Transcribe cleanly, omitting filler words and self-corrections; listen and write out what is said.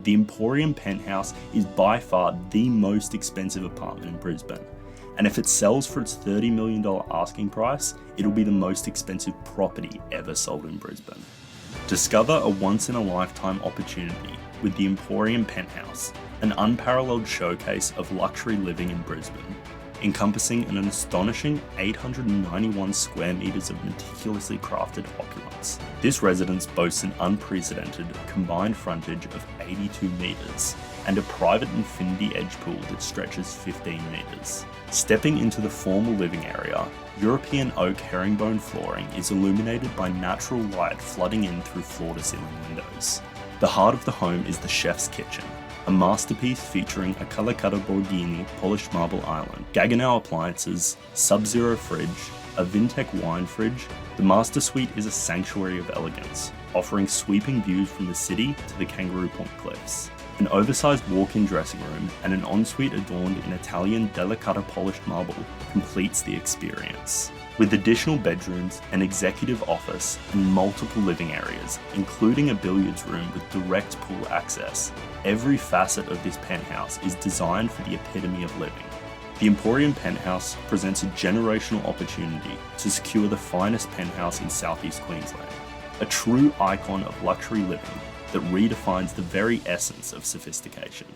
The Emporium Penthouse is by far the most expensive apartment in Brisbane, and if it sells for its $30 million asking price, it'll be the most expensive property ever sold in Brisbane. Discover a once-in-a-lifetime opportunity with the Emporium Penthouse, an unparalleled showcase of luxury living in Brisbane, encompassing an astonishing 891 square metres of meticulously crafted opulence. This residence boasts an unprecedented combined frontage of 82 metres and a private infinity edge pool that stretches 15 metres. Stepping into the formal living area, European oak herringbone flooring is illuminated by natural light flooding in through floor-to-ceiling windows. The heart of the home is the chef's kitchen, a masterpiece featuring a Calacatta Borghini polished marble island, Gaggenau appliances, sub-zero fridge, a Vintec wine fridge. The master suite is a sanctuary of elegance, offering sweeping views from the city to the Kangaroo Point cliffs. An oversized walk-in dressing room and an ensuite adorned in Italian delicata polished marble completes the experience. With additional bedrooms, an executive office, and multiple living areas, including a billiards room with direct pool access, every facet of this penthouse is designed for the epitome of living. The Emporium Penthouse presents a generational opportunity to secure the finest penthouse in southeast Queensland, a true icon of luxury living that redefines the very essence of sophistication.